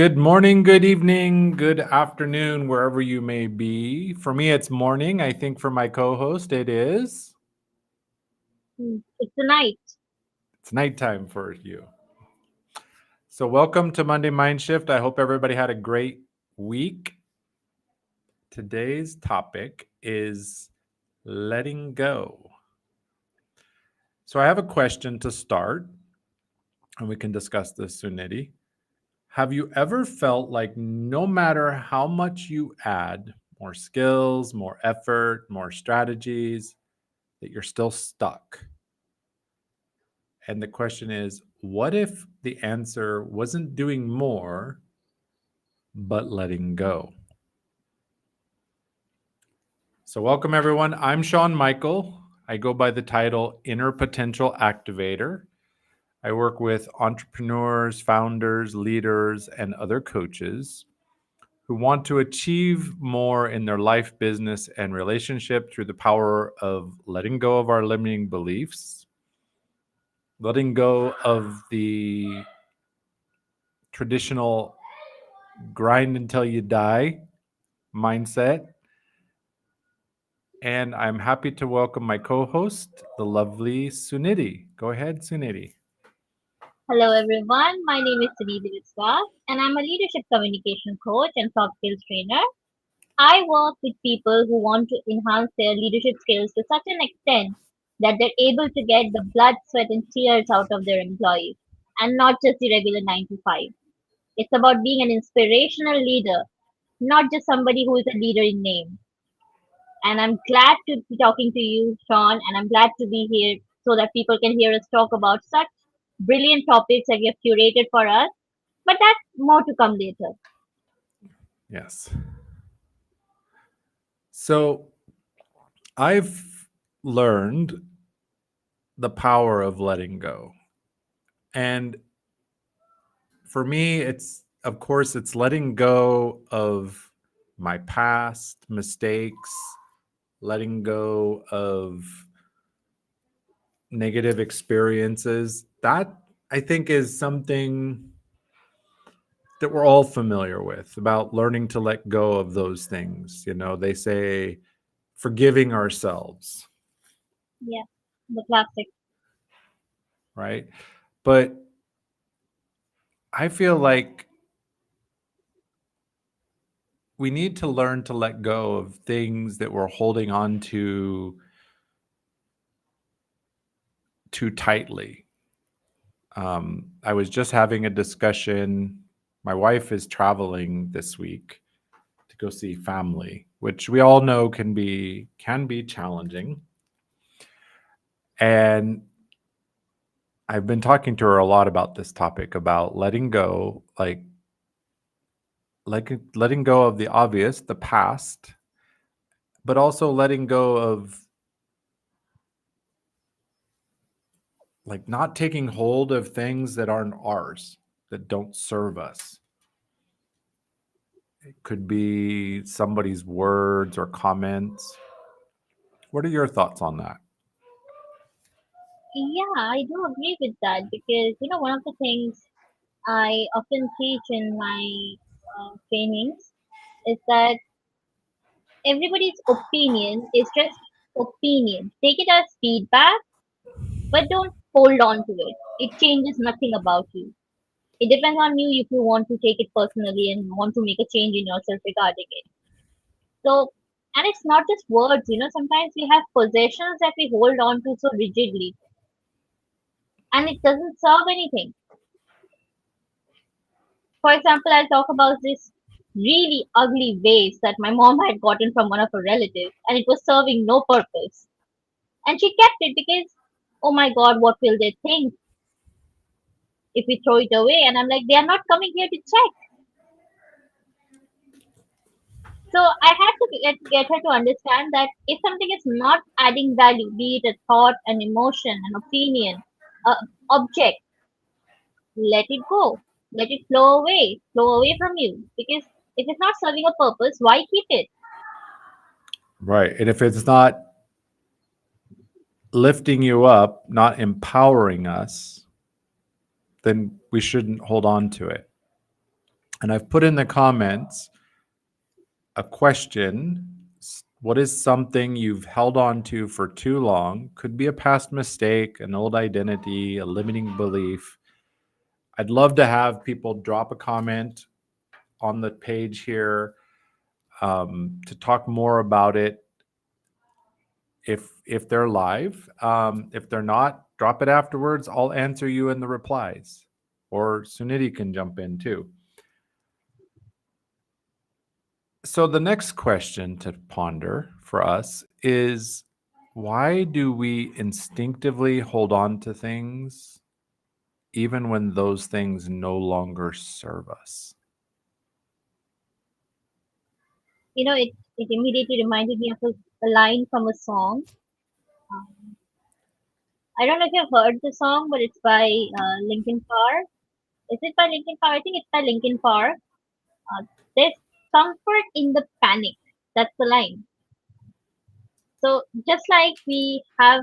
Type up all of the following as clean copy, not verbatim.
Good morning, good evening, good afternoon, wherever you may be. For me, it's morning. I think for my co host, it is. It's a night. It's nighttime for you. So, welcome to Monday Mind Shift. I hope everybody had a great week. Today's topic is letting go. So, I have a question to start, and we can discuss this, Suniti. Have you ever felt like no matter how much you add, more skills, more effort, more strategies, that you're still stuck? And the question is, what if the answer wasn't doing more, but letting go? So, welcome everyone. I'm Sean Michael. I go by the title Inner Potential Activator. I work with entrepreneurs, founders, leaders, and other coaches who want to achieve more in their life, business, and relationship through the power of letting go of our limiting beliefs, letting go of the traditional grind until you die mindset. And I'm happy to welcome my co host, the lovely Suniti. Go ahead, Suniti. Hello, everyone. My name is Sunidhi Viswas, and I'm a leadership communication coach and soft skills trainer. I work with people who want to enhance their leadership skills to such an extent that they're able to get the blood, sweat, and tears out of their employees, and not just the regular 9 to 5. It's about being an inspirational leader, not just somebody who is a leader in name. And I'm glad to be talking to you, Sean, and I'm glad to be here so that people can hear us talk about such brilliant topics that you have curated for us. But that's more to come later. Yes. So I've learned the power of letting go. And for me, of course, it's letting go of my past mistakes, letting go of negative experiences. That I think is something that we're all familiar with about learning to let go of those things. They say forgiving ourselves, Yeah, the classic. right? But I feel like we need to learn to let go of things that we're holding on to too tightly. I was just having a discussion. My wife is traveling this week to go see family, which we all know can be challenging. And I've been talking to her a lot about this topic about letting go, like letting go of the obvious, the past, but also letting go of like not taking hold of things that aren't ours, that don't serve us. It could be somebody's words or comments. What are your thoughts on that? Yeah, I do agree with that because, one of the things I often teach in my trainings is that everybody's opinion is just opinion. Take it as feedback, but don't hold on to it. It changes nothing about you. It depends on you if you want to take it personally and want to make a change in yourself regarding it. So, and it's not just words, sometimes we have possessions that we hold on to so rigidly and it doesn't serve anything. For example, I'll talk about this really ugly vase that my mom had gotten from one of her relatives and it was serving no purpose. And she kept it because, oh my god, what will they think if we throw it away? And I'm like, they are not coming here to check. So I had to get her to understand that if something is not adding value, be it a thought, an emotion, an opinion, a object, let it go. Let it flow away from you. Because if it's not serving a purpose, why keep it? Right. And if it's not lifting you up, not empowering us, then we shouldn't hold on to it. And I've put in the comments a question. What is something you've held on to for too long? Could be a past mistake, an old identity, a limiting belief. I'd love to have people drop a comment on the page here to talk more about it if they're live. If they're not, drop it afterwards. I'll answer you in the replies, or Suniti can jump in too. So the next question to ponder for us is, why do we instinctively hold on to things even when those things no longer serve us? It immediately reminded me of a line from a song. Um, I don't know if you've heard the song, but it's by Linkin Park. Is it by Linkin Park? I think it's by Linkin Park. There's comfort in the panic. That's the line. So just like we have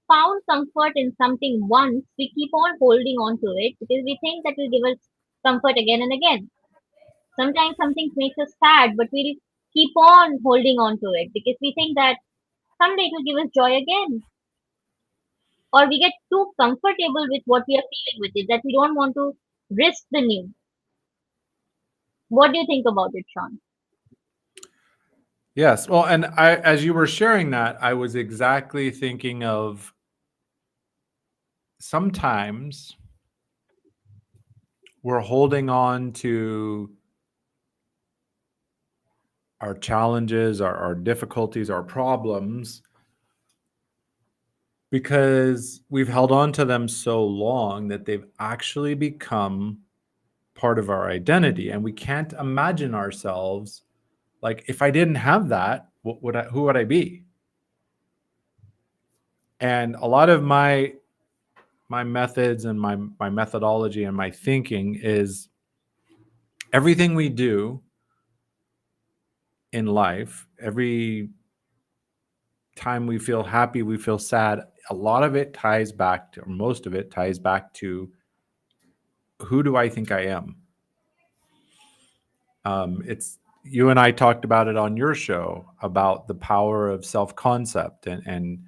found comfort in something once, we keep on holding on to it because we think that will give us comfort again and again. Sometimes something makes us sad, but we'll keep on holding on to it because we think that someday it will give us joy again. Or we get too comfortable with what we are feeling with it that we don't want to risk the new. What do you think about it, Sean? Yes. Well, and as you were sharing that, I was exactly thinking of sometimes we're holding on to our challenges, our difficulties, our problems, because we've held on to them so long that they've actually become part of our identity. And we can't imagine ourselves like, if I didn't have that, who would I be? And a lot of my methods and my methodology and my thinking is everything we do in life, every time we feel happy, we feel sad, a lot of it ties back to, or most of it ties back to, who do I think I am? It's you and I talked about it on your show about the power of self-concept and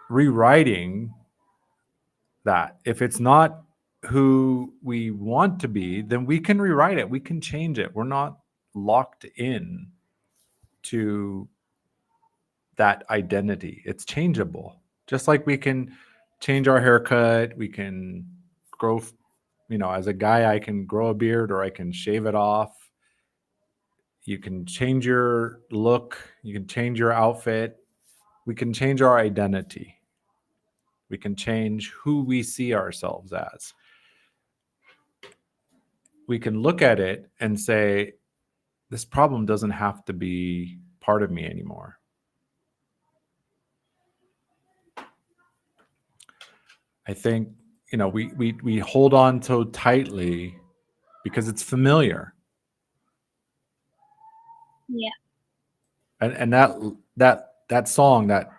rewriting that. If it's not who we want to be, then we can rewrite it. We can change it. We're not locked in to that identity. It's changeable. Just like we can change our haircut, we can grow, as a guy, I can grow a beard or I can shave it off. You can change your look, you can change your outfit. We can change our identity. We can change who we see ourselves as. We can look at it and say, this problem doesn't have to be part of me anymore. I think, we hold on so tightly because it's familiar. Yeah, And that song that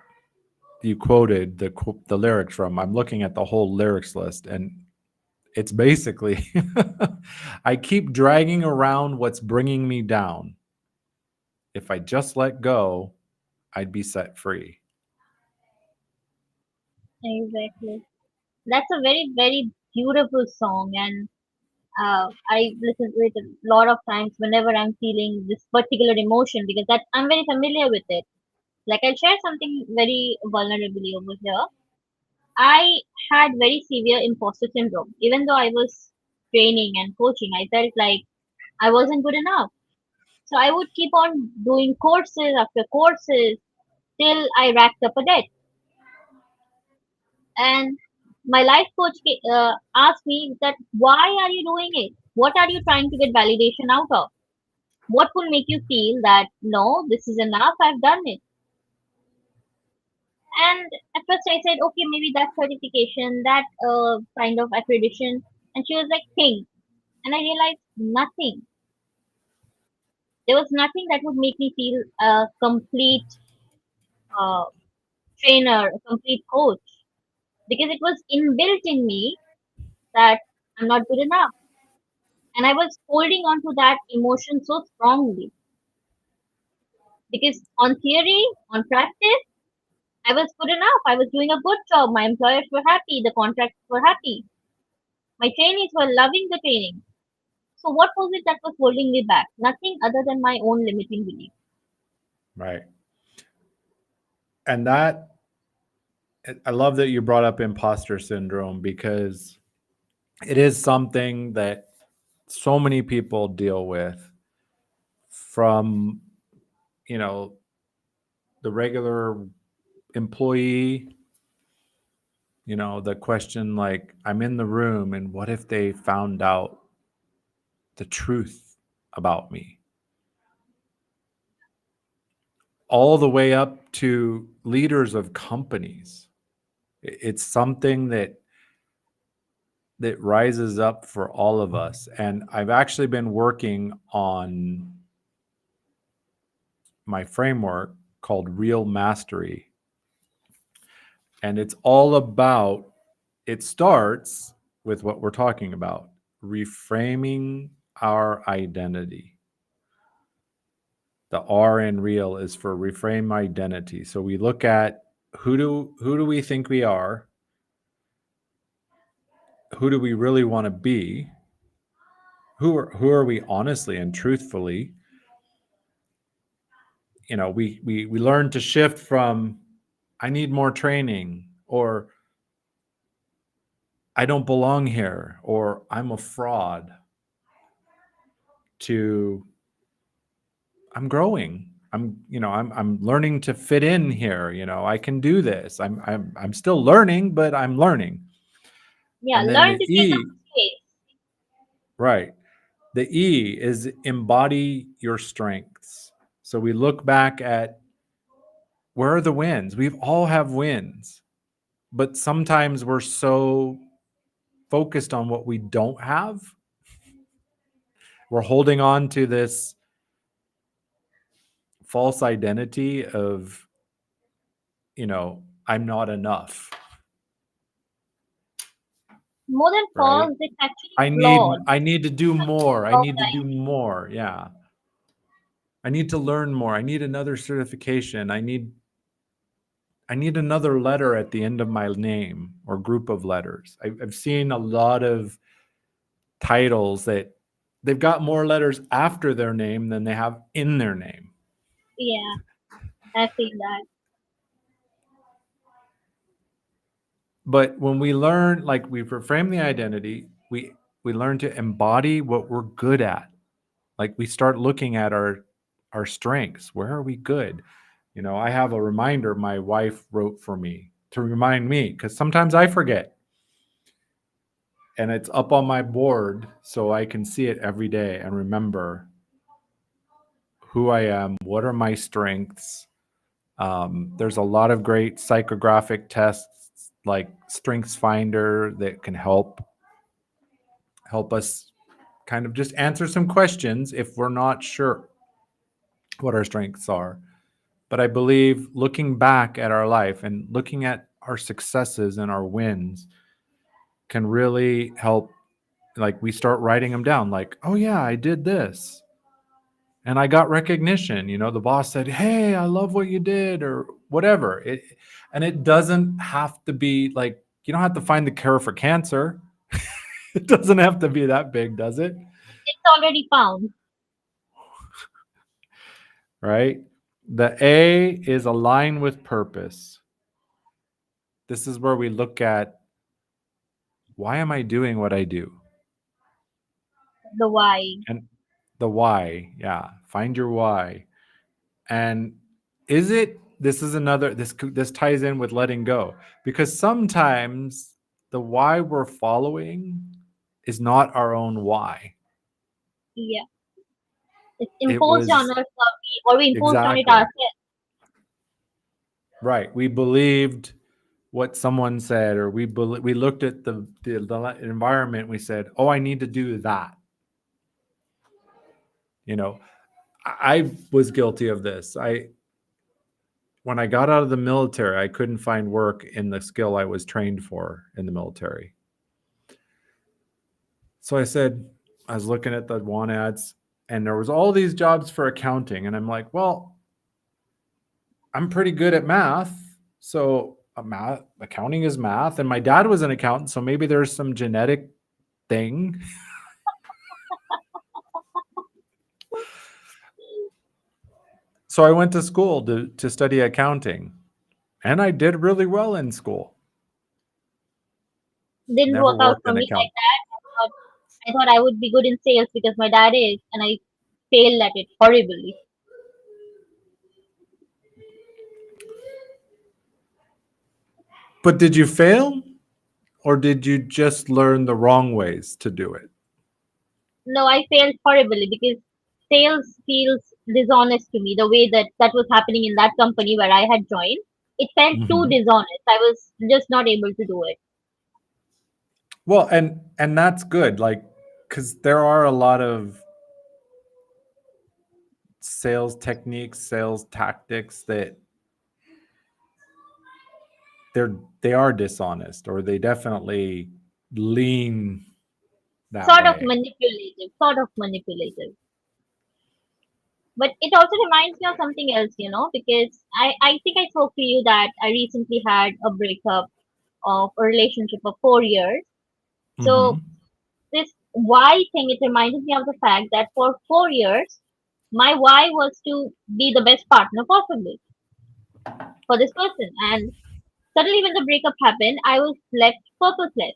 you quoted the lyrics from, I'm looking at the whole lyrics list, and it's basically I keep dragging around what's bringing me down. If I just let go, I'd be set free. exactly. That's a very, very beautiful song, and I listen to it a lot of times whenever I'm feeling this particular emotion because that I'm very familiar with it. Like I'll share something very vulnerably over here. I had very severe imposter syndrome. Even though I was training and coaching, I felt like I wasn't good enough. So I would keep on doing courses after courses till I racked up a debt. And my life coach asked me that why are you doing it? What are you trying to get validation out of? What will make you feel that no, this is enough, I've done it? And at first I said, okay, maybe that certification, that kind of accreditation. And she was like, think. And I realized nothing. There was nothing that would make me feel a complete uh, trainer, a complete coach, because it was inbuilt in me that I'm not good enough. And I was holding on to that emotion so strongly because on theory, on practice, I was good enough. I was doing a good job. My employers were happy. The contractors were happy. My trainees were loving the training. So what was it that was holding me back? Nothing other than my own limiting belief. Right. And that, I love that you brought up imposter syndrome because it is something that so many people deal with from, you know, the regular employee, the question like, I'm in the room and what if they found out the truth about me? All the way up to leaders of companies. It's something that rises up for all of us. And I've actually been working on my framework called Real Mastery. And it's all about, it starts with what we're talking about, reframing our identity. The R in real is for reframe identity. So we look at who do we think we are? Who do we really want to be? Who are we honestly and truthfully? We learn to shift from I need more training, or I don't belong here, or I'm a fraud, to I'm growing. I'm learning to fit in here. I can do this. I'm still learning, but I'm learning. Yeah, And then learn the to take up E, space. right. The E is embody your strengths. So we look back at where are the wins? We've all have wins, but sometimes we're so focused on what we don't have. We're holding on to this false identity of, I'm not enough, More than right? false, it's actually I need flawed. I need to do more. I Flawed, need to do more. Yeah. I need to learn more. I need another certification. I need another letter at the end of my name or group of letters. I've seen a lot of titles that they've got more letters after their name than they have in their name. yeah, I've seen that. But when we learn, like we reframe the identity, we learn to embody what we're good at. Like we start looking at our strengths. Where are we good? I have a reminder my wife wrote for me to remind me, because sometimes I forget. And it's up on my board so I can see it every day and remember who I am, what are my strengths. There's a lot of great psychographic tests like Strengths Finder that can help us kind of just answer some questions if we're not sure what our strengths are. But I believe looking back at our life and looking at our successes and our wins can really help. Like we start writing them down, like, oh yeah, I did this and I got recognition. The boss said, hey, I love what you did, or whatever. And it doesn't have to be like, you don't have to find the cure for cancer. It doesn't have to be that big, does it? It's already found. Right? The A is align with purpose. This is where we look at, why am I doing what I do? The why. And the why. Yeah. Find your why. And this is another, this ties in with letting go, because sometimes the why we're following is not our own why. Yeah, it's It imposed on was us, or we imposed on it exactly ourselves. right. We believed what someone said, or we looked at the environment. We said, oh, I need to do that. You know, I was guilty of this. When I got out of the military, I couldn't find work in the skill I was trained for in the military. So I said, I was looking at the want ads, and there was all these jobs for accounting, and I'm like, well, I'm pretty good at math, so math accounting is math, and my dad was an accountant, so maybe there's some genetic thing. So I went to school to study accounting, and I did really well in school. Didn't Never work out worked for in me like account. that. I thought I would be good in sales because my dad is, and I failed at it horribly. But did you fail, or did you just learn the wrong ways to do it? No, I failed horribly because sales feels dishonest to me. The way that was happening in that company where I had joined, it felt too Mhm. dishonest. I was just not able to do it. Well, and that's good, like, because there are a lot of sales techniques, sales tactics that they're they are dishonest, or they definitely lean that Sort of way. manipulative, sort of manipulative. But it also reminds me of something else, because I think I spoke to you that I recently had a breakup of a relationship of 4 years. So Hmm. this why thing, it reminded me of the fact that for 4 years, my why was to be the best partner possible for this person. And suddenly when the breakup happened, I was left purposeless.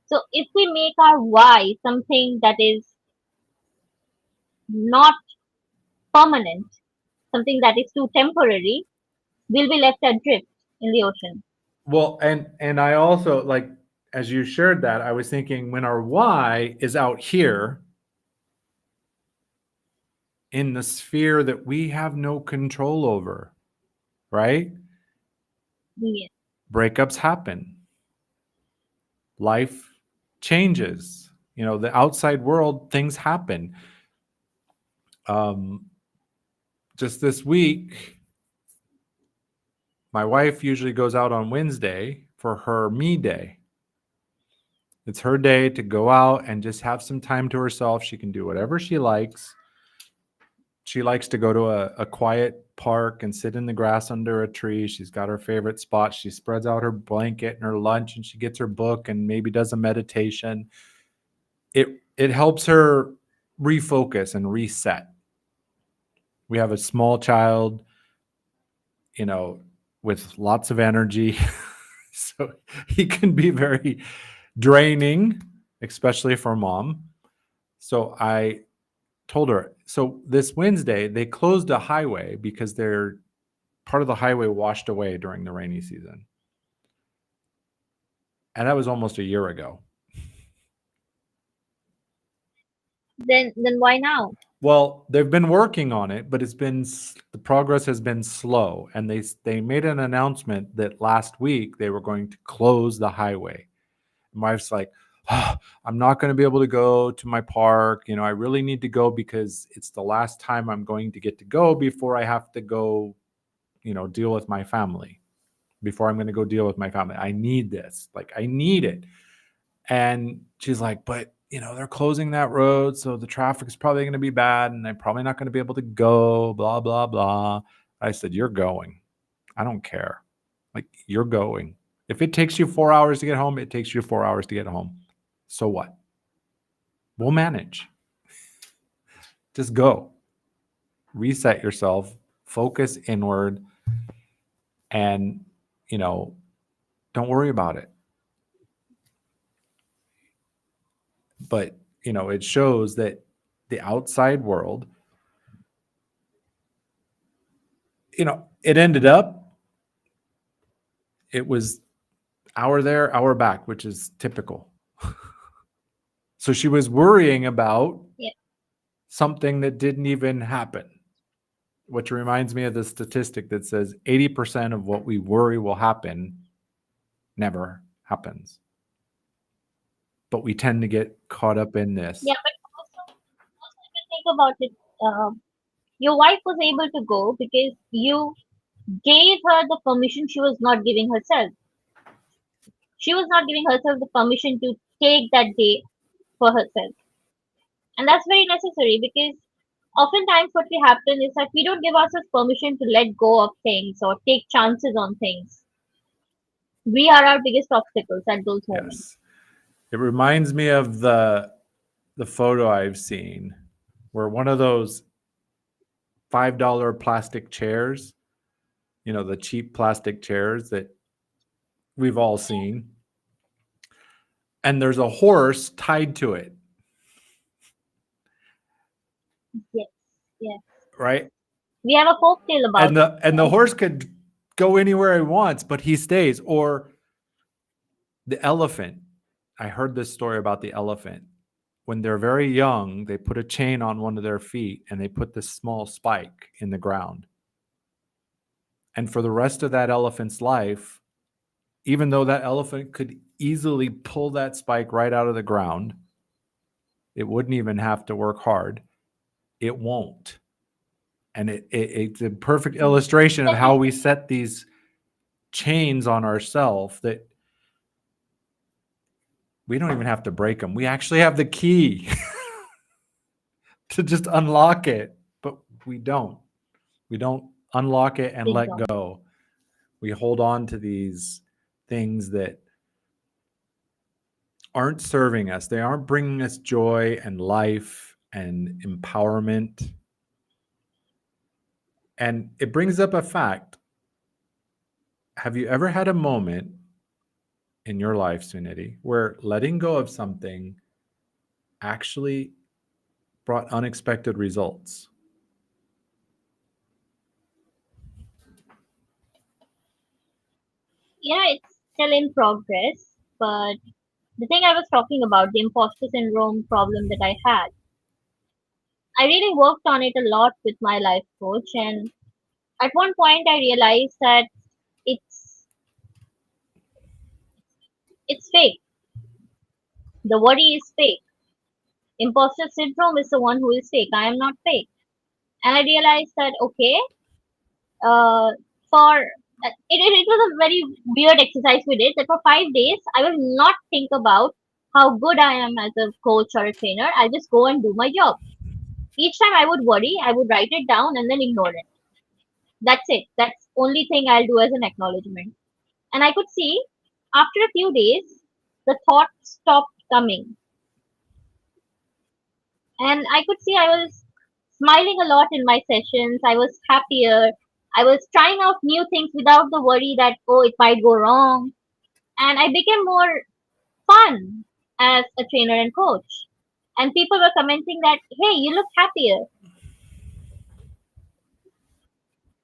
So if we make our why something that is not permanent, something that is too temporary, we'll be left adrift in the ocean. Well, and I also, like, as you shared that, I was thinking when our why is out here in the sphere that we have no control over, right? Yes. Breakups happen. Life changes. The outside world, things happen. Um, just this week, my wife usually goes out on Wednesday for her me day. It's her day to go out and just have some time to herself. She can do whatever she likes. She likes to go to a quiet park and sit in the grass under a tree. She's got her favorite spot. She spreads out her blanket and her lunch, and she gets her book and maybe does a meditation. It helps her refocus and reset. We have a small child, you know, with lots of energy. So he can be very draining, especially for mom. So I told her, so this Wednesday they closed a highway because they're part of the highway washed away during the rainy season. And that was almost a year ago. Then why now? Well, they've been working on it, but the progress has been slow, and they made an announcement that last week they were going to close the highway. My wife's like, "Oh, I'm not going to be able to go to my park. I really need to go because it's the last time I'm going to get to go before I have to go, deal with my family. Before I'm going to go deal with my family. I need this. Like, I need it." And she's like, "But, they're closing that road. So the traffic is probably going to be bad. And I'm probably not going to be able to go, blah, blah, blah." I said, "You're going. I don't care. Like, you're going. If it takes you 4 hours to get home, it takes you 4 hours to get home. So what? We'll manage. Just go. Reset yourself, focus inward, and, you know, don't worry about it." But, it shows that the outside world, it ended up, it was hour there, hour back, which is typical. So she was worrying about Yeah. something that didn't even happen, which reminds me of the statistic that says 80% of what we worry will happen never happens. But we tend to get caught up in Yeah, this. but also if you think about it, your wife was able to go because you gave her the permission she was not giving herself. She was not giving herself the permission to take that day for herself. And that's very necessary because oftentimes what we happen is that we don't give ourselves permission to let go of things or take chances on things. We are our biggest obstacles at those moments. Yes. It reminds me of the photo I've seen where one of those $5 plastic chairs, the cheap plastic chairs that we've all seen, and there's a horse tied to it, Yes, yes. right? We have a folk tale about And it, the right? horse could go anywhere he wants, but he stays. Or the elephant. I heard this story about the elephant. When they're very young, they put a chain on one of their feet and they put this small spike in the ground. And for the rest of that elephant's life, even though that elephant could easily pull that spike right out of the ground, it wouldn't even have to work hard. It won't. And it's a perfect illustration of how we set these chains on ourselves that we don't even have to break them. We actually have the key to just unlock it, but we don't. We don't unlock it and Big let jump. go. We hold on to these things that aren't serving us. They aren't bringing us joy and life and empowerment. And it brings up a fact. Have you ever had a moment in your life, Suniti, where letting go of something actually brought unexpected results? Yeah, it's still in progress, but the thing I was talking about, the imposter syndrome problem that I had, I really worked on it a lot with my life coach, and at one point I realized that it's it's fake. The worry is fake. Imposter syndrome is the one who is fake. I am not fake. And I realized that okay, uh, for it was a very weird exercise we did. That for 5 days I will not think about how good I am as a coach or a trainer. I'll just go and do my job. Each time I would worry, I would write it down and then ignore it. That's it. That's only thing I'll do as an acknowledgement. And I could see after a few days, the thoughts stopped coming. And I could see I was smiling a lot in my sessions. I was happier. I was trying out new things without the worry that, oh, it might go wrong. And I became more fun as a trainer and coach. And people were commenting that, hey, you look happier.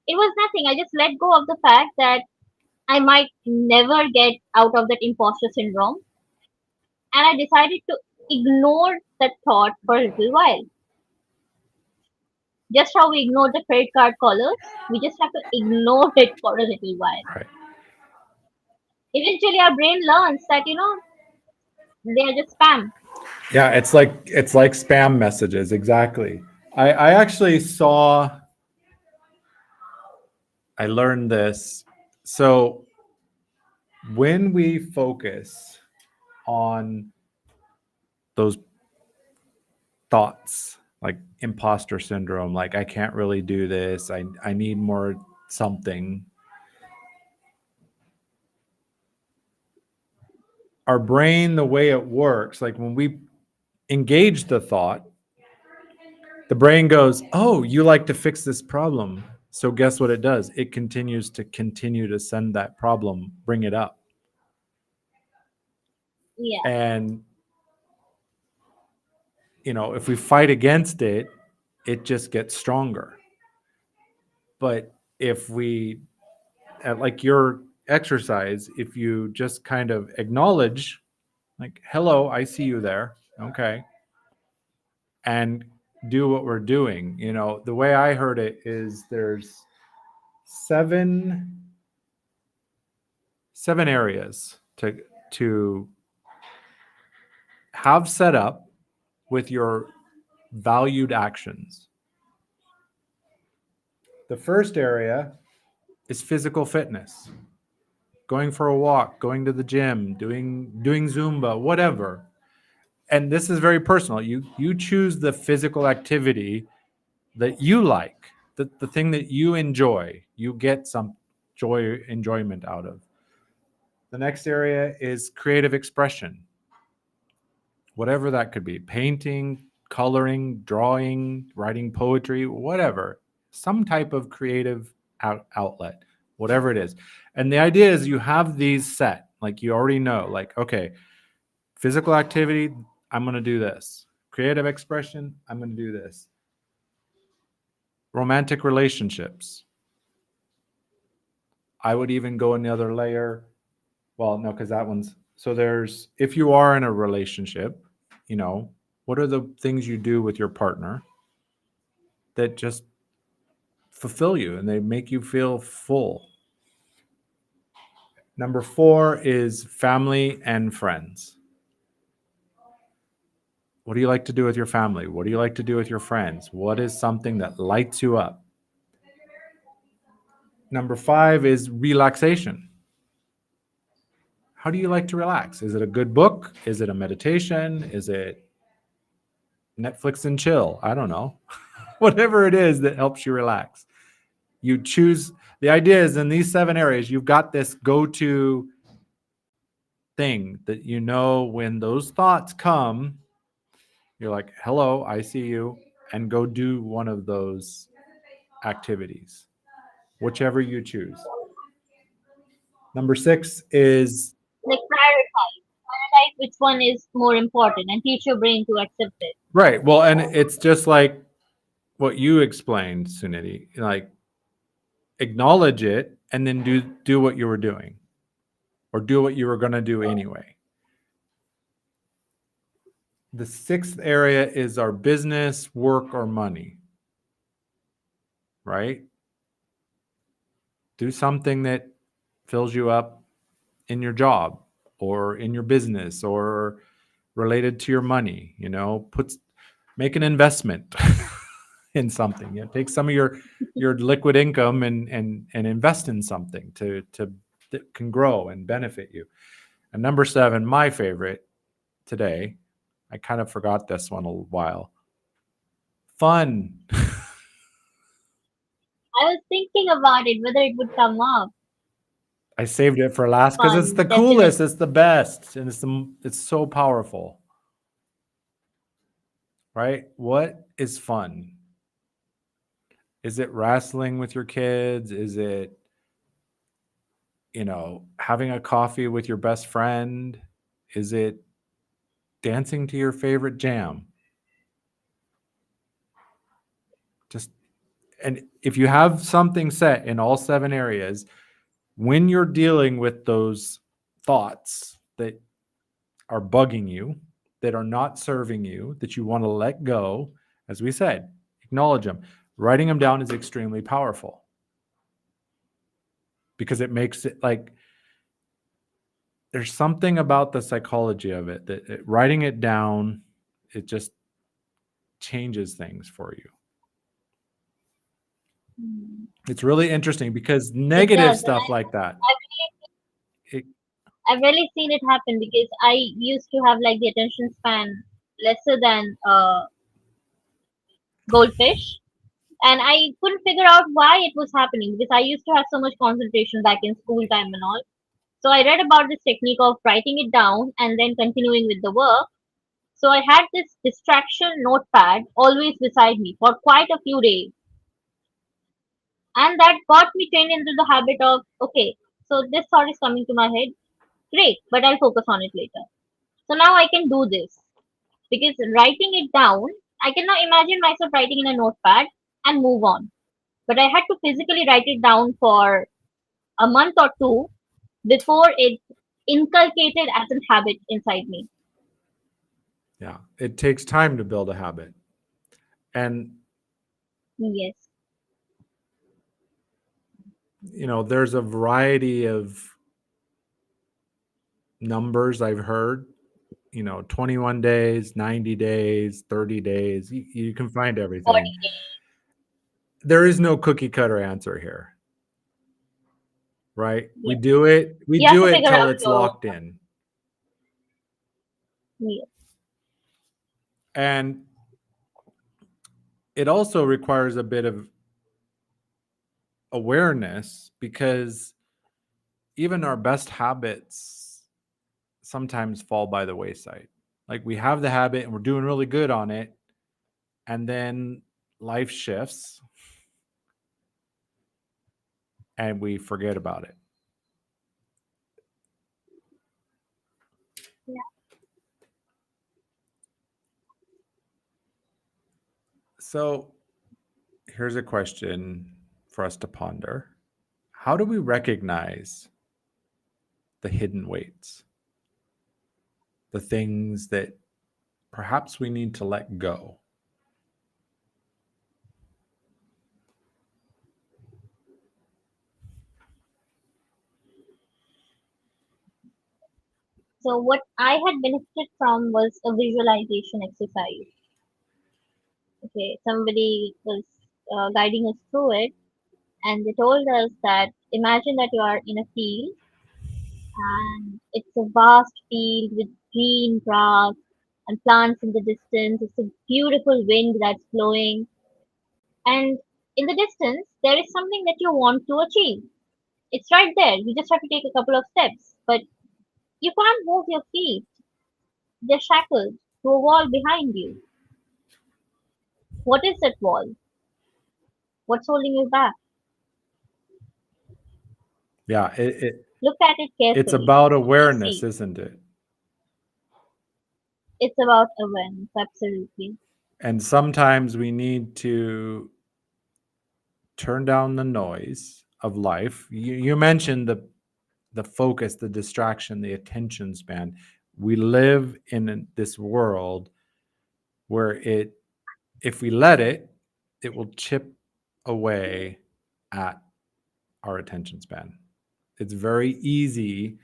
It was nothing. I just let go of the fact that I might never get out of that imposter syndrome. And I decided to ignore that thought for a little while. Just how we ignore the credit card callers, we just have to ignore it for a little while. Right. Eventually, our brain learns that, they are just spam. Yeah, it's like spam messages, exactly. I actually I learned this. So when we focus on those thoughts like imposter syndrome, like I can't really do this, I need more something, our brain, the way it works, like when we engage the thought, the brain goes, oh, you like to fix this problem. So guess what it does? It continues to send that problem, bring it up. Yeah, And if we fight against it, it just gets stronger. But if we, at like your exercise, if you just kind of acknowledge, like, hello, I see you there. Okay. And do what we're doing. The way I heard it is there's seven areas to have set up with your valued actions. The first area is physical fitness. Going for a walk, going to the gym, doing Zumba, whatever. and this is very personal. You choose the physical activity that you like, the thing that you enjoy, you get some enjoyment out of. The next area is creative expression, whatever that could be: painting, coloring, drawing, writing poetry, whatever, some type of creative outlet, whatever it is. And the idea is you have these set, like you already know, like, okay, physical activity, I'm going to do this. Creative expression, I'm going to do this. Romantic relationships, I would even go another layer. Well, no, because that one's so there's if you are in a relationship, what are the things you do with your partner that just fulfill you and they make you feel full? Number 4 is family and friends. What do you like to do with your family? What do you like to do with your friends? What is something that lights you up? Number 5 is relaxation. How do you like to relax? Is it a good book? Is it a meditation? Is it Netflix and chill? I don't know. Whatever it is that helps you relax. You choose. The idea is in these 7 areas, you've got this go-to thing that when those thoughts come, you're like, hello, I see you, and go do one of those activities, whichever you choose. Number 6 is Like prioritize which one is more important and teach your brain to accept it. right. Well, and it's just like what you explained, Suniti, like acknowledge it and then do what you were doing or do what you were going to do anyway. The 6th area is our business, work, or money, right? Do something that fills you up in your job or in your business or related to your money, make an investment in something. Take some of your liquid income and invest in something that can grow and benefit you. And number 7, my favorite today, I kind of forgot this one a while. Fun. I was thinking about it, whether it would come up. I saved it for last because it's Fun, the definitely. coolest, it's the best, and it's so powerful. Right? What is fun? Is it wrestling with your kids? Is it having a coffee with your best friend? Is it dancing to your favorite jam? And if you have something set in all 7 areas, when you're dealing with those thoughts that are bugging you, that are not serving you, that you want to let go, as we said, acknowledge them. Writing them down is extremely powerful because it makes it like there's something about the psychology of it that writing it down, it just changes things for you. It's really interesting because It negative does. And stuff like that. It, I've really seen it happen because I used to have like the attention span lesser than goldfish, and I couldn't figure out why it was happening because I used to have so much concentration back in school time and all. So I read about this technique of writing it down and then continuing with the work. So I had this distraction notepad always beside me for quite a few days, and that got me trained into the habit of okay, so this thought is coming to my head, great, but I'll focus on it later. So now I can do this because writing it down, I cannot imagine myself writing in a notepad and move on. But I had to physically write it down for a month or two before it inculcated as a habit inside me. yeah, it takes time to build a habit. And, Yes. there's a variety of numbers I've heard, 21 days, 90 days, 30 days. You can find everything. Body. There is no cookie cutter answer here, right? We Yes. do it, we You have do to it figure till out it's your own. locked in. Yes. And it also requires a bit of awareness because even our best habits sometimes fall by the wayside. Like we have the habit and we're doing really good on it, and then life shifts and we forget about it. Yeah. So here's a question for us to ponder. How do we recognize the hidden weights, the things that perhaps we need to let go? So what I had benefited from was a visualization exercise. Okay, somebody was guiding us through it, and they told us that imagine that you are in a field, and it's a vast field with green grass and plants in the distance. It's a beautiful wind that's blowing, and in the distance, there is something that you want to achieve. It's right there. You just have to take a couple of steps, but you can't move your feet. They're shackled to a wall behind you. What is that wall? What's holding you back? Yeah, Look at it it's carefully. about You'll awareness, see. isn't it? It's about awareness, absolutely. And sometimes we need to turn down the noise of life. You mentioned the focus, the distraction, the attention span. We live in this world where it, if we let it, it will chip away at our attention span. It's very easy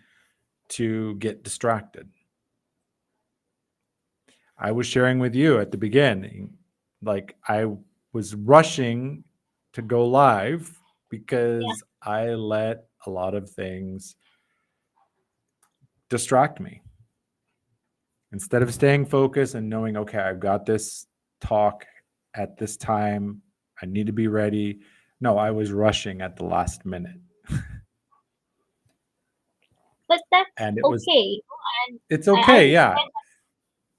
to get distracted. I was sharing with you at the beginning, like I was rushing to go live Yeah. because I let a lot of things distract me. Instead of staying focused and knowing, okay, I've got this talk at this time, I need to be ready. No, I was rushing at the last minute. But that's And it was, okay. And it's I, I'll okay. just Yeah.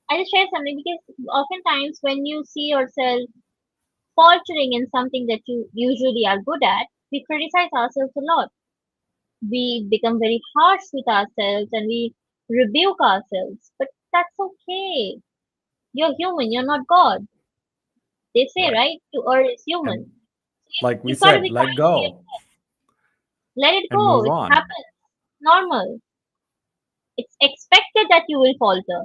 I'll just share something because oftentimes when you see yourself faltering in something that you usually are good at, we criticize ourselves a lot. We become very harsh with ourselves and we rebuke ourselves. But that's okay. You're human, you're not God. They say, Right. right? To err is And human. So like we you've got to said, be let kind to go yourself. Let it and go. move It on. happens. Normal. It's expected that you will falter.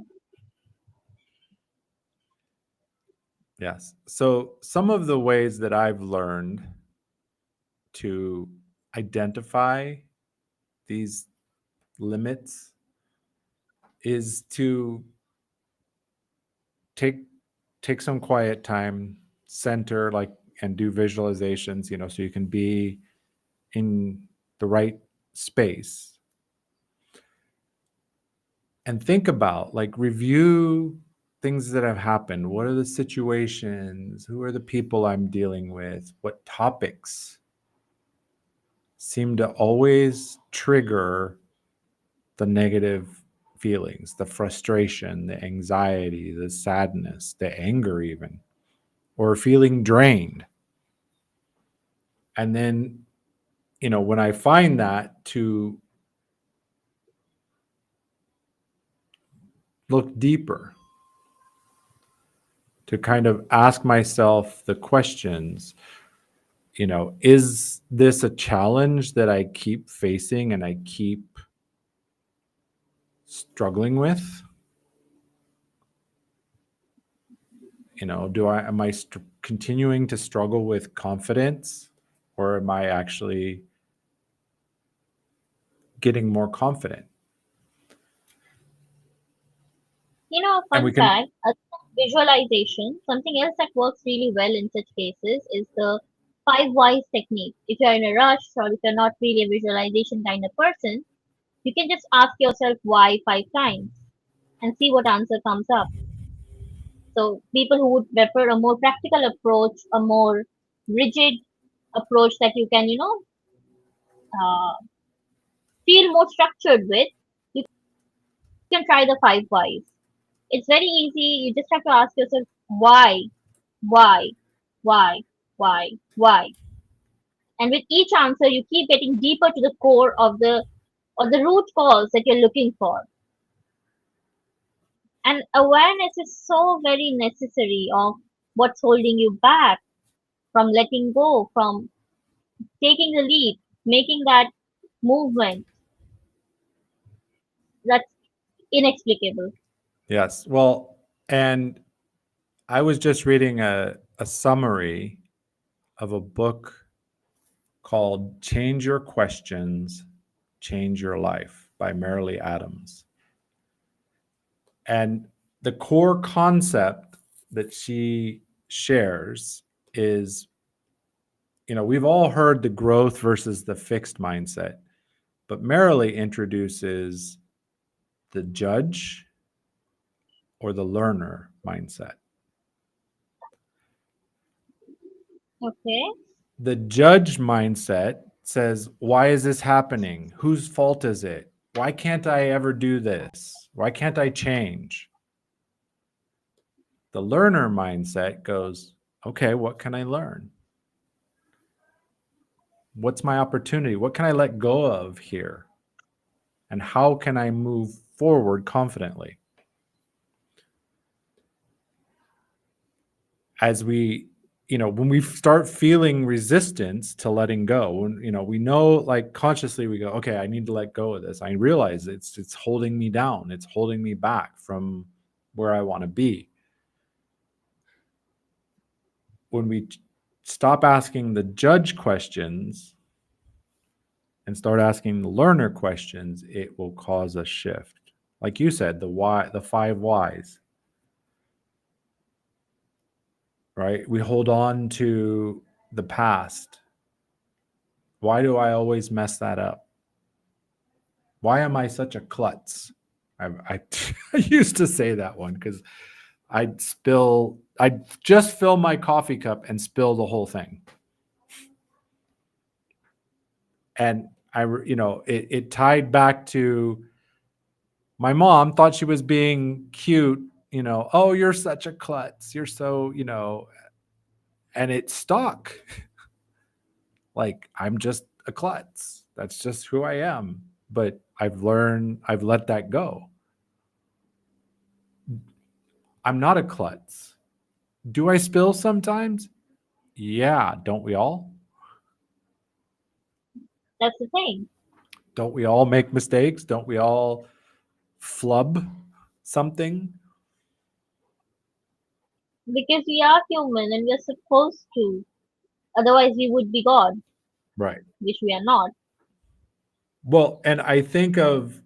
Yes. So, some of the ways that I've learned to identify these limits is to take take some quiet time, center like and do visualizations, so you can be in the right space and think about like review things that have happened. What are the situations? Who are the people I'm dealing with? What topics seem to always trigger the negative feelings, the frustration, the anxiety, the sadness, the anger, even, or feeling drained. And then, when I find that, to look deeper, to kind of ask myself the questions, is this a challenge that I keep facing and I keep struggling with? Do I am I continuing to struggle with confidence, or am I actually getting more confident? And we Fun can, fact, visualization, something else that works really well in such cases is the five whys technique. If you're in a rush or if you're not really a visualization kind of person, you can just ask yourself why five times and see what answer comes up. So people who would prefer a more practical approach, a more rigid approach that you can, uh, feel more structured with, you can try the five whys. It's very easy. You just have to ask yourself why, why, why, why. And with each answer, you keep getting deeper to the core of the or the root cause that you're looking for. And awareness is so very necessary of what's holding you back from letting go, from taking the leap, making that movement that's inexplicable. Yes. Well, and I was just reading a summary of a book called Change Your Questions, Change Your Life by Marilee Adams. And the core concept that she shares is, we've all heard the growth versus the fixed mindset, but Marilee introduces the judge or the learner mindset. Okay. The judge mindset says, why is this happening? Whose fault is it? Why can't I ever do this? Why can't I change? The learner mindset goes, okay, what can I learn? What's my opportunity? What can I let go of here? And how can I move forward confidently? As we, when we start feeling resistance to letting go, when, we know, like, consciously we go, okay, I need to let go of this. I realize it's holding me down. It's holding me back from where I want to be. When we stop asking the judge questions and start asking the learner questions, it will cause a shift. Like you said, the why, the five whys, right? We hold on to the past. Why do I always mess that up? Why am I such a klutz? I I used to say that one because I'd just fill my coffee cup and spill the whole thing. And it tied back to my mom thought she was being cute, oh, you're such a klutz. You're so, and it stuck. Like, I'm just a klutz. That's just who I am. But I've let that go. I'm not a klutz. Do I spill sometimes? Yeah, don't we all? That's the thing. Don't we all make mistakes? Don't we all flub something? Because we are human and we're supposed to. Otherwise, we would be God, Right. which we are not. Well, and I think of,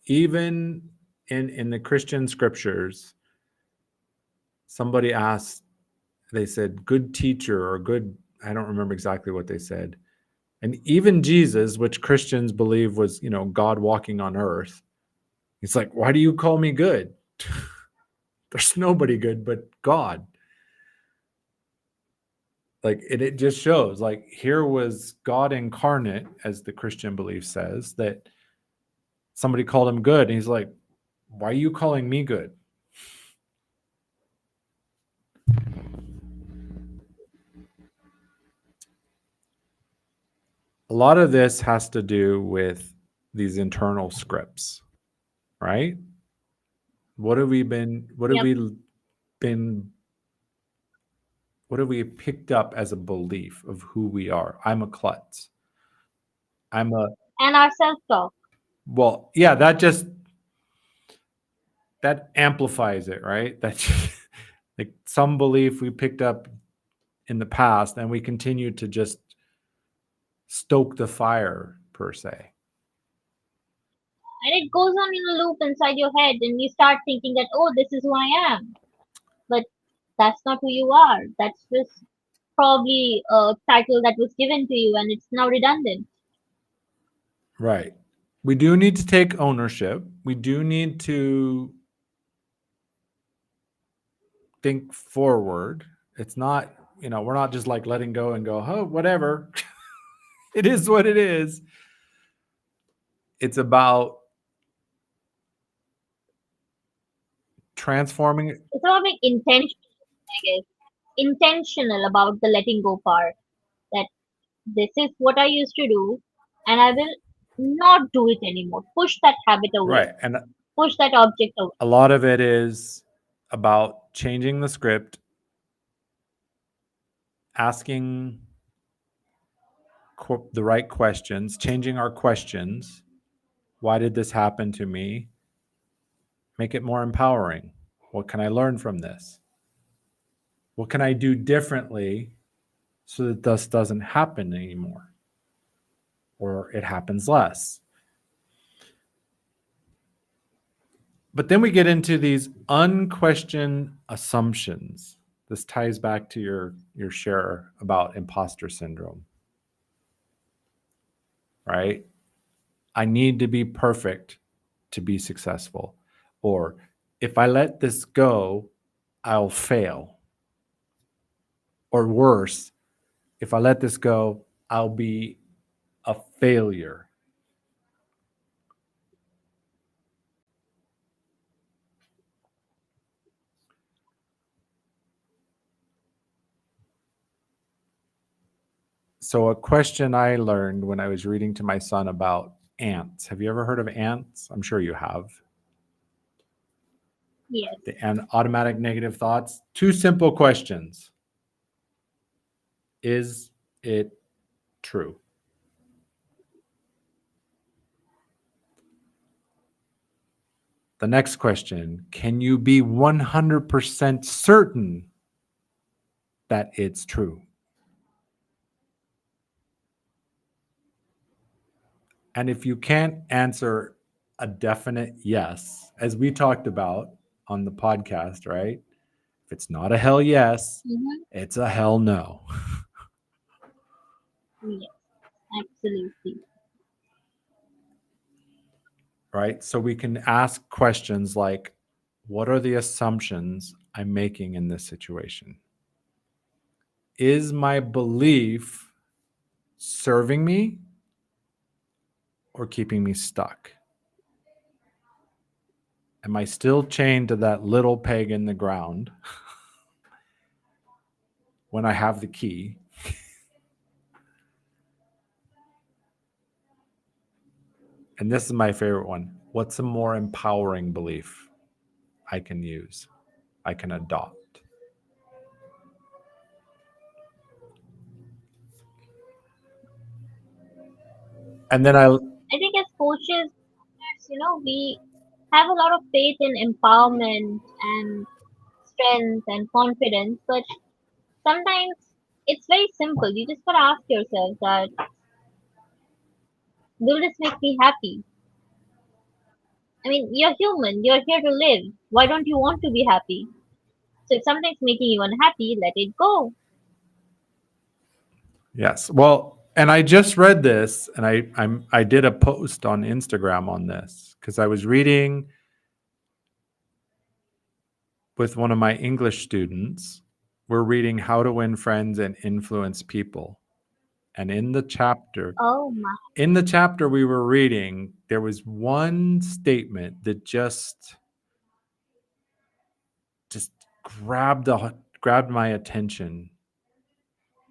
even in the Christian scriptures, somebody asked, they said, good teacher or good, I don't remember exactly what they said. And even Jesus, which Christians believe was, God walking on earth, he's like, why do you call me good? There's nobody good but God. Like, it just shows, like, here was God incarnate, as the Christian belief says, that somebody called him good. And he's like, why are you calling me good? A lot of this has to do with these internal scripts, right? What have we been, Yep. been, what have we picked up as a belief of who we are? I'm a klutz. I'm a, And our self talk. well, yeah, that amplifies it, right? That's like some belief we picked up in the past and we continue to just stoke the fire, per se. And it goes on in a loop inside your head, and you start thinking that, oh, this is who I am. But that's not who you are. That's just probably a title that was given to you, and it's now redundant. Right. We do need to take ownership. We do need to think forward. It's not, we're not just like letting go and go, oh, whatever. It is what it is. It's about transforming it. It's about being intentional, I guess. Intentional about the letting go part. That this is what I used to do, and I will not do it anymore. Push that habit away. Right. And Push that object away. a lot of it is about changing the script, asking the right questions, changing our questions. Why did this happen to me? Make it more empowering. What can I learn from this? What can I do differently so that this doesn't happen anymore or it happens less? But then we get into these unquestioned assumptions. This ties back to your share about imposter syndrome, right? I need to be perfect to be successful. Or if I let this go, I'll fail. Or worse, if I let this go, I'll be a failure. So, a question I learned when I was reading to my son about ants. Have you ever heard of ants? I'm sure you have. Yes. The automatic negative thoughts. Two simple questions. Is it true? The next question, can you be 100% certain that it's true? And if you can't answer a definite yes, as we talked about on the podcast, right? If it's not a hell yes, Mm-hmm. it's a hell no, Yes. Absolutely. right? So we can ask questions like, what are the assumptions I'm making in this situation? Is my belief serving me or keeping me stuck? Am I still chained to that little peg in the ground when I have the key? And this is my favorite one. What's a more empowering belief I can use, I can adopt? And then I think as coaches, we have a lot of faith in empowerment and strength and confidence, but sometimes it's very simple. You just gotta ask yourself that, will this make me happy? I mean, you're human, you're here to live. Why don't you want to be happy? So if something's making you unhappy, let it go. yes. Well, and I just read this and I did a post on Instagram on this because I was reading with one of my English students. We're reading How to Win Friends and Influence People. And Oh my, in the chapter we were reading, there was one statement that just grabbed my attention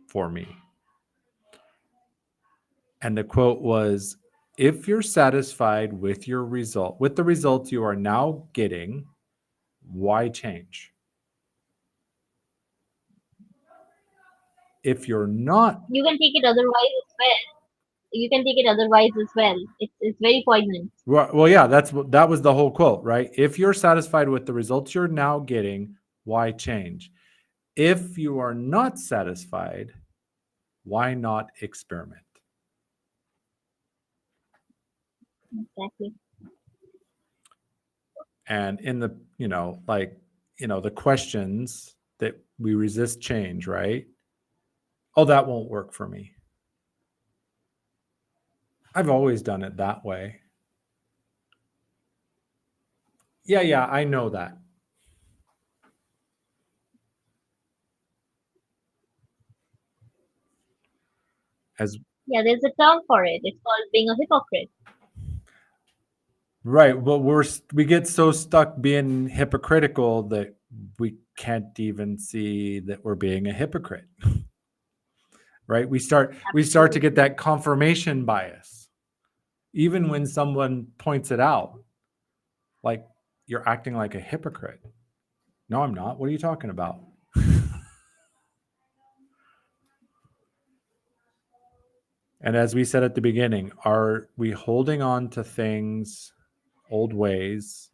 for me. And the quote was, if you're satisfied with with the results you are now getting, why change? If you're not, you can take it otherwise as well. You can take it otherwise as well. It's very poignant. well, yeah, that was the whole quote, right? If you're satisfied with the results you're now getting, why change? If you are not satisfied, why not experiment? Exactly. And in the, the questions that we resist change, right? Oh, that won't work for me. I've always done it that way. Yeah, I know that. as Yeah, there's a term for it. It's called being a hypocrite. right, but we get so stuck being hypocritical that we can't even see that we're being a hypocrite. Right? We start to get Absolutely. that confirmation bias even when someone points it out, like, you're acting like a hypocrite. No, I'm not. What are you talking about? And as we said at the beginning, are we holding on to things, old ways,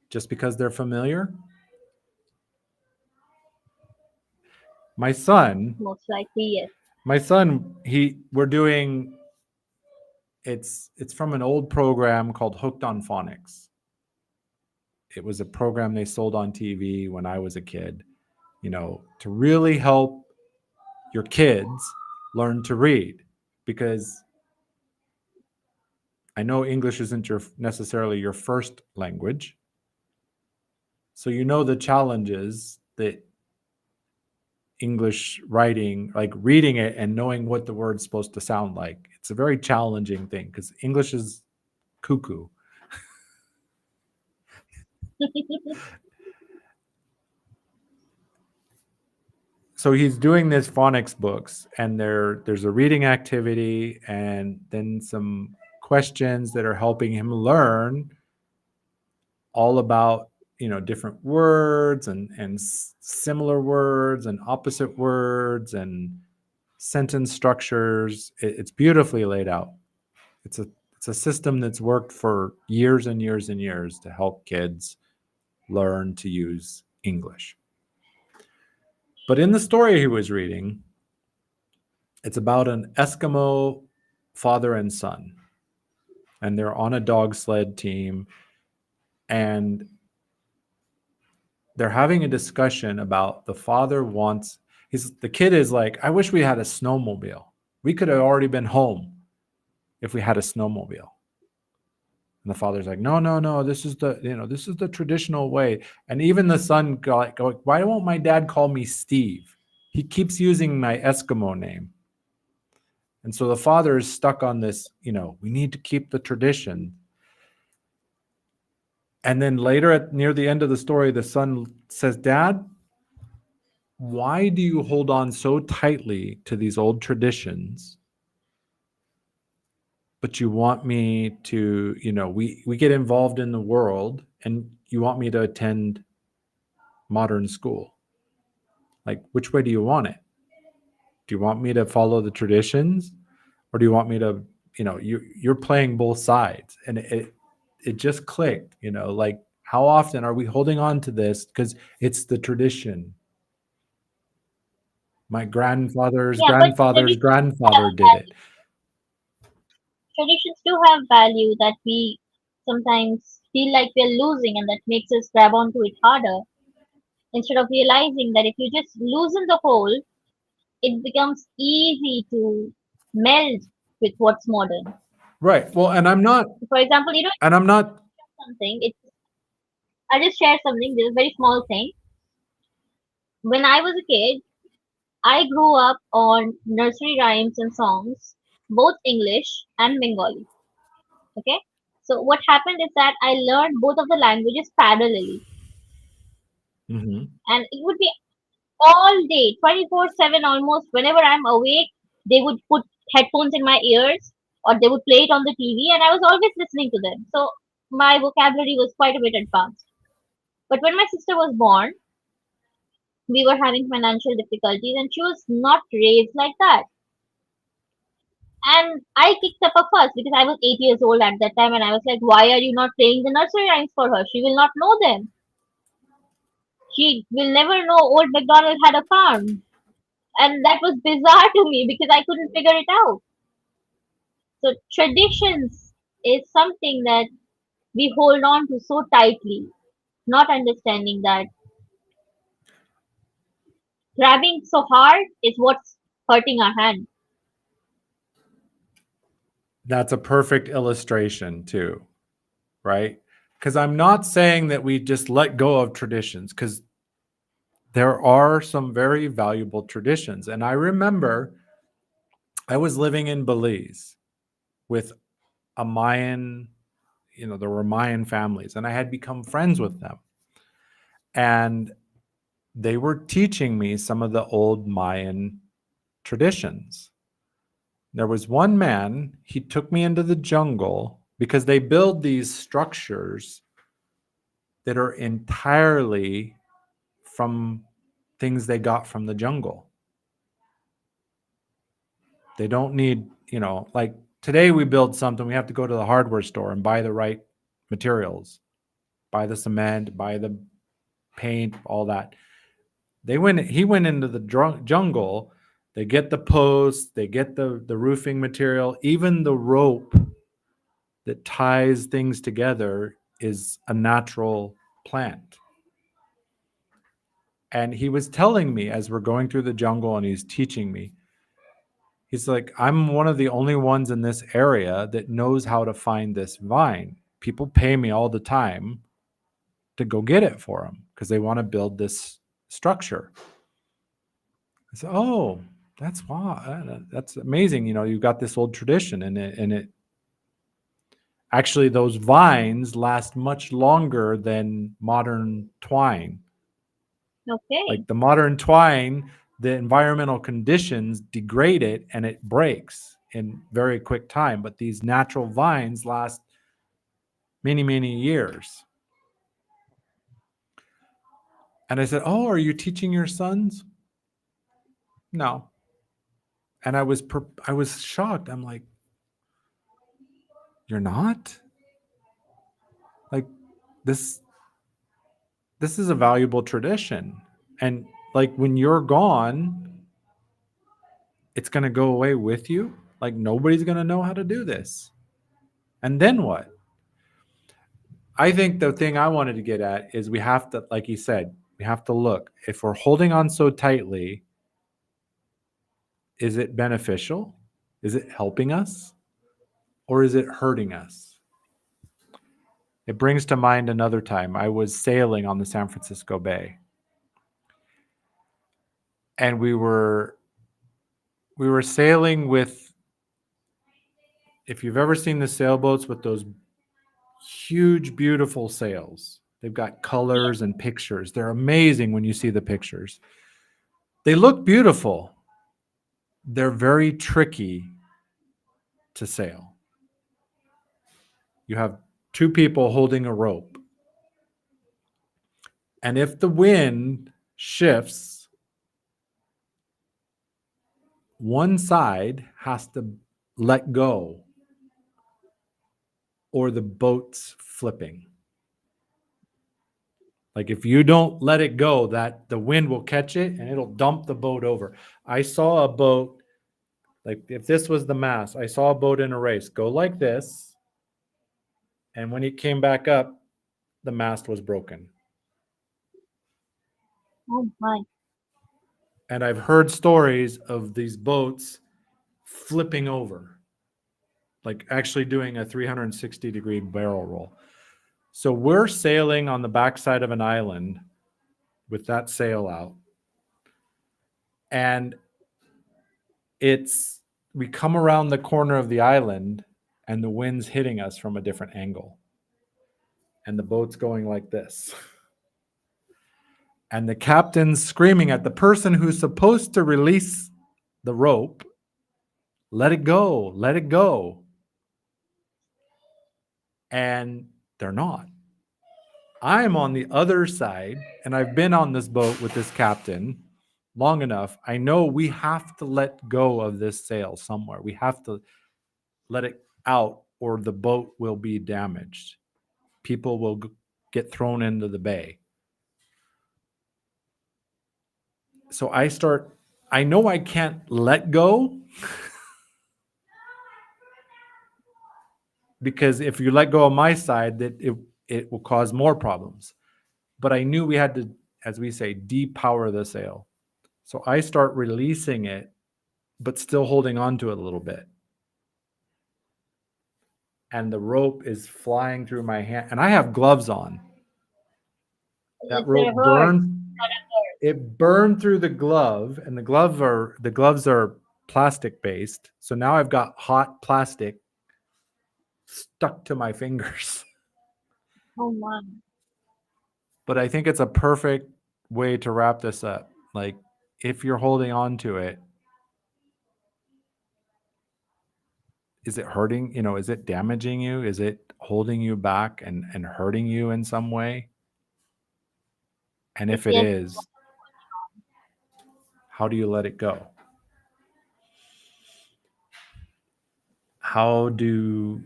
just because they're familiar? My son, Most likely, yes. my son, he we're doing it's from an old program called Hooked on Phonics. It was a program they sold on TV when I was a kid, to really help your kids learn to read, because I know English isn't necessarily your first language. So the challenges that English writing, like reading it and knowing what the word's supposed to sound like. It's a very challenging thing because English is cuckoo. So he's doing this phonics books, and there's a reading activity and then some questions that are helping him learn all about different words and similar words and opposite words and sentence structures. It's beautifully laid out. It's a system that's worked for years and years and years to help kids learn to use English. But in the story he was reading, it's about an Eskimo father and son, and they're on a dog sled team, and they're having a discussion about the father wants the kid is like, I wish we had a snowmobile. We could have already been home if we had a snowmobile. And the father's like, no, no, no, this is the traditional way. And even the son going, why won't my dad call me Steve? He keeps using my Eskimo name. And so the father is stuck on this, we need to keep the tradition. And then later, near the end of the story, the son says, Dad, why do you hold on so tightly to these old traditions? But you want me to, we get involved in the world and you want me to attend modern school. Like, which way do you want it? Do you want me to follow the traditions, or do you want me to, you're playing both sides? And it just clicked, like, how often are we holding on to this because it's the tradition? My grandfather's Yeah, but grandfather's grandfather did it. traditions do have value that we sometimes feel like we're losing, and that makes us grab onto it harder instead of realizing that if you just loosen the hold, it becomes easy to meld with what's modern. Right. Well, and I'm not, For example, and I'm not, something. I just share something. This is a very small thing. When I was a kid, I grew up on nursery rhymes and songs, both English and Bengali. Okay, so what happened is that I learned both of the languages parallelly, mhm. and it would be all day, 24/7 almost. Whenever I'm awake, they would put headphones in my ears, or they would play it on the TV, and I was always listening to them. So my vocabulary was quite a bit advanced. But when my sister was born, we were having financial difficulties, and she was not raised like that. And I kicked up a fuss because I was 8 years old at that time, and I was like, why are you not playing the nursery rhymes for her? She will not know them. She will never know old MacDonald had a farm. And that was bizarre to me because I couldn't figure it out. So, traditions is something that we hold on to so tightly, not understanding that grabbing so hard is what's hurting our hand. That's a perfect illustration too, right? Because I'm not saying that we just let go of traditions, because there are some very valuable traditions. And I remember I was living in Belize with a Mayan, there were Mayan families, and I had become friends with them. And they were teaching me some of the old Mayan traditions. There was one man, he took me into the jungle because they build these structures that are entirely from things they got from the jungle. They don't need, like today we build something, we have to go to the hardware store and buy the right materials, buy the cement, buy the paint, all that. He went into the jungle. They get the posts, they get the roofing material, even the rope that ties things together is a natural plant. And he was telling me as we're going through the jungle and he's teaching me, he's like, I'm one of the only ones in this area that knows how to find this vine. People pay me all the time to go get it for them because they want to build this structure. I said, oh, that's amazing. You've got this old tradition, and it actually, those vines last much longer than modern twine. Okay. Like the modern twine, the environmental conditions degrade it and it breaks in very quick time. But these natural vines last many, many years. And I said, oh, are you teaching your sons? No. And I was shocked. I'm like, you're not? Like this is a valuable tradition. And like when you're gone, it's going to go away with you. Like nobody's going to know how to do this. And then what? I think the thing I wanted to get at is we have to, like you said, we have to look. If we're holding on so tightly, is it beneficial? Is it helping us? Or is it hurting us? It brings to mind another time I was sailing on the San Francisco Bay. And we were sailing with, if you've ever seen the sailboats with those huge, beautiful sails, they've got colors and pictures. They're amazing when you see the pictures. They look beautiful. They're very tricky to sail. You have two people holding a rope. And if the wind shifts, one side has to let go or the boat's flipping. Like if you don't let it go, that the wind will catch it and it'll dump the boat over. I saw a boat, like if this was the mast, I saw a boat in a race go like this. And when it came back up, the mast was broken. Oh my. And I've heard stories of these boats flipping over, like actually doing a 360-degree barrel roll. So we're sailing on the backside of an island with that sail out. And we come around the corner of the island and the wind's hitting us from a different angle. And the boat's going like this. And the captain's screaming at the person who's supposed to release the rope, let it go, let it go. And they're not. I'm on the other side, and I've been on this boat with this captain long enough. I know we have to let go of this sail somewhere. We have to let it out, or the boat will be damaged. People will get thrown into the bay. So I know I can't let go because if you let go of my side, that it will cause more problems. But I knew we had to, as we say, depower the sail. So I start releasing it, but still holding on to it a little bit. And the rope is flying through my hand, and I have gloves on. That rope burned. It burned through the glove, and the gloves are plastic based. So now I've got hot plastic stuck to my fingers. Oh my. But I think it's a perfect way to wrap this up. Like, if you're holding on to it, is it hurting? Is it damaging you? Is it holding you back and hurting you in some way? And If if it yes, is, how do you let it go? How do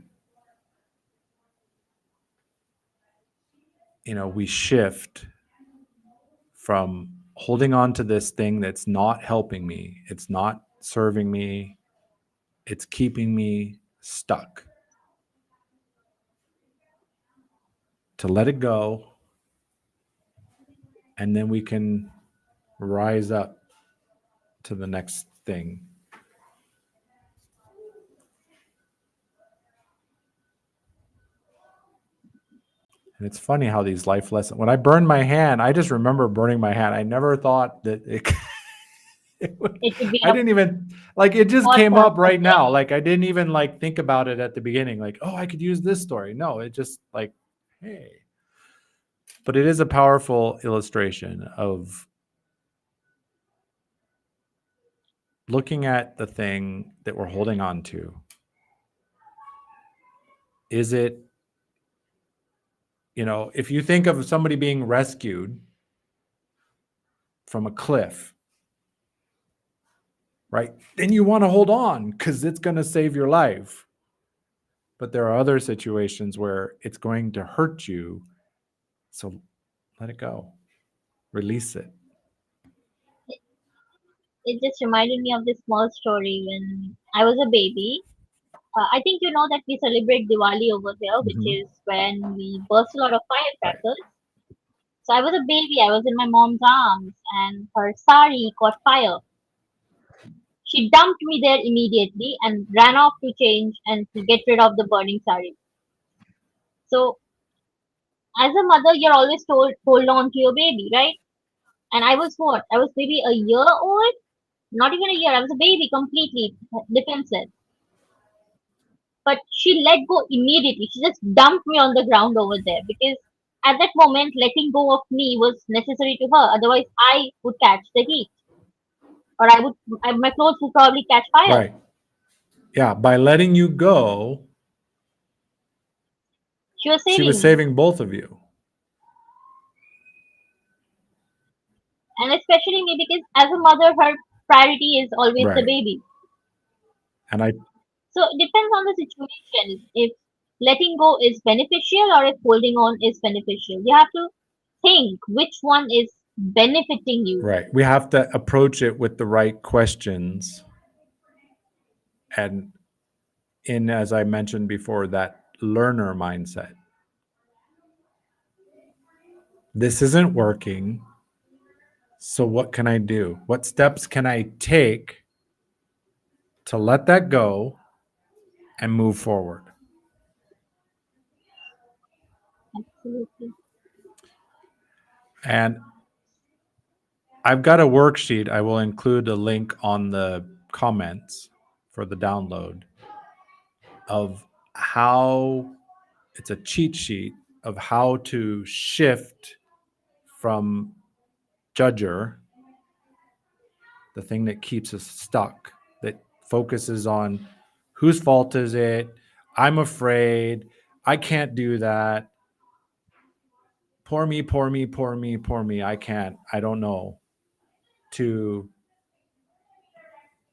we shift from holding on to this thing that's not helping me, it's not serving me, it's keeping me stuck, to let it go, and then we can rise up to the next thing. And it's funny how these life lessons, when I burned my hand, I just remember burning my hand. I never thought that it would, it would be I a didn't even, like, it just came podcast up for right now. Like, I didn't even like think about it at the beginning. Like, oh, I could use this story. No, it just like, hey. But it is a powerful illustration of looking at the thing that we're holding on to. Is it, if you think of somebody being rescued from a cliff, right? Then you want to hold on because it's going to save your life. But there are other situations where it's going to hurt you. So let it go, release it. it just reminded me of this small story when I was a baby. I think you know that we celebrate Diwali over here, which Mm-hmm. is when we burst a lot of Right. firecrackers. So I was a baby, I was in my mom's arms, and her sari caught fire. She dumped me there immediately and ran off to change and to get rid of the burning sari. So, as a mother, you're always told, hold on to your baby, right? And I was what? I was maybe a year old? Not even a year. I was a baby completely defensive. But she let go immediately. She just dumped me on the ground over there because at that moment, letting go of me was necessary to her. Otherwise, I would catch the heat, or my clothes would probably catch fire. Right. Yeah. By letting you go, She was she was saving me, saving both of you. and especially me because as a mother, her priority is always the Right. baby. And I, So it depends on the situation. If letting go is beneficial or if holding on is beneficial, you have to think which one is benefiting you. right. We have to approach it with the right questions. And as I mentioned before, that learner mindset. This isn't working. So what can I do? What steps can I take to let that go and move forward? Absolutely. And I've got a worksheet. I will include a link on the comments for the download of how it's a cheat sheet of how to shift from judger, the thing that keeps us stuck, that focuses on whose fault is it? I'm afraid. I can't do that. Poor me, poor me, poor me, poor me. I can't. I don't know. To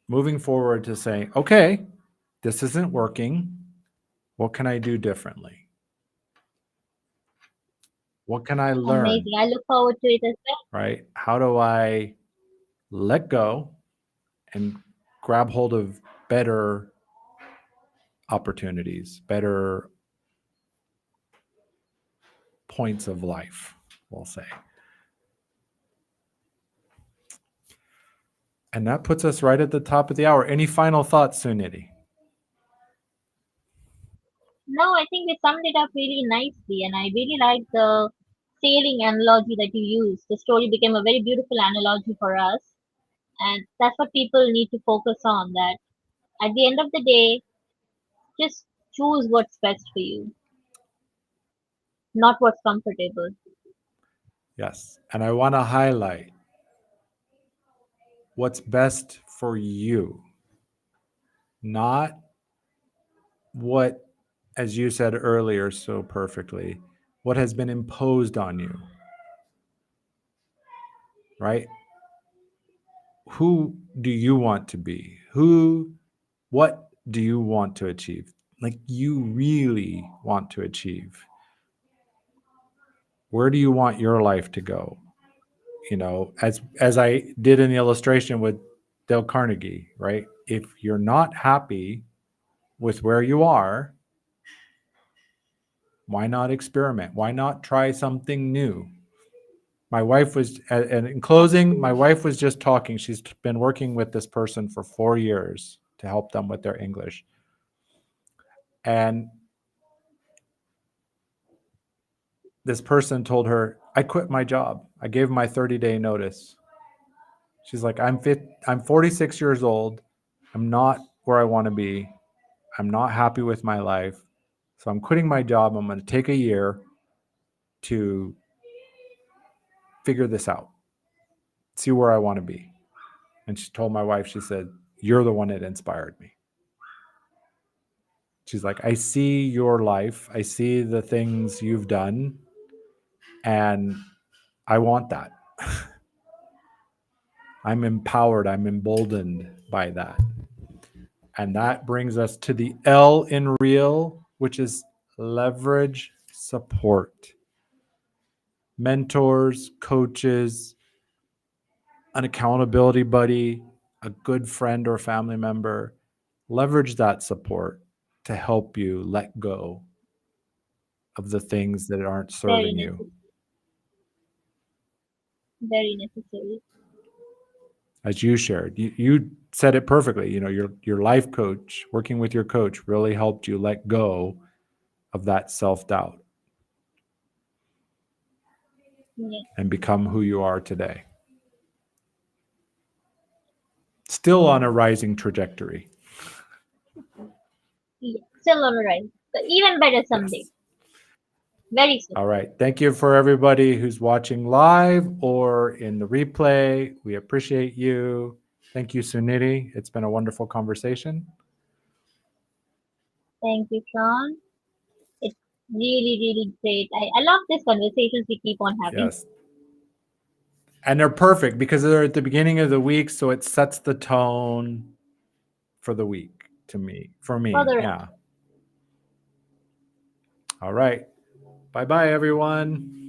moving forward to saying, okay, this isn't working. What can I do differently? What can I learn? Amazing. I look forward to it as well. Right? How do I let go and grab hold of better opportunities, better points of life, we'll say. And that puts us right at the top of the hour. Any final thoughts, Suniti? No, I think we summed it up really nicely, and I really like the sailing analogy that you used. The story became a very beautiful analogy for us. And that's what people need to focus on, that at the end of the day, just choose what's best for you, not what's comfortable. Yes. And I want to highlight what's best for you, not what, as you said earlier so perfectly, what has been imposed on you, right? Who do you want to be? What do you want to achieve? Like you really want to achieve. Where do you want your life to go? As I did in the illustration with Dale Carnegie, right? If you're not happy with where you are, why not experiment? Why not try something new? My wife was, and in closing, my Absolutely. wife was just talking. She's been working with this person for 4 years to help them with their English. And this person told her, I quit my job. I gave my 30-day notice. She's like, I'm 46 years old. I'm not where I want to be. I'm not happy with my life. So I'm quitting my job. I'm going to take a year to figure this out, see where I want to be. And she told my wife, she said, you're the one that inspired me. She's like, I see your life. I see the things you've done. And I want that. I'm empowered. I'm emboldened by that. And that brings us to the L in real, which is leverage support. Mentors, coaches, an accountability buddy, a good friend or family member. Leverage that support to help you let go of the things that aren't Very serving you. necessary. Very necessary. As you shared, you said it perfectly. Your life coach, working with your coach, really helped you let go of that self-doubt Yeah. and become who you are today. Still on a rising trajectory. Yeah. Still on the rise. But even better someday. Yes. Very soon. All right. Thank you for everybody who's watching live or in the replay. We appreciate you. Thank you, Suniti. It's been a wonderful conversation. Thank you, Sean. It's really, really great. I love these conversations we keep on having Yes. And they're perfect because they're at the beginning of the week. So it sets the tone for the week for for me. the rest. Yeah. All right. Bye bye, everyone.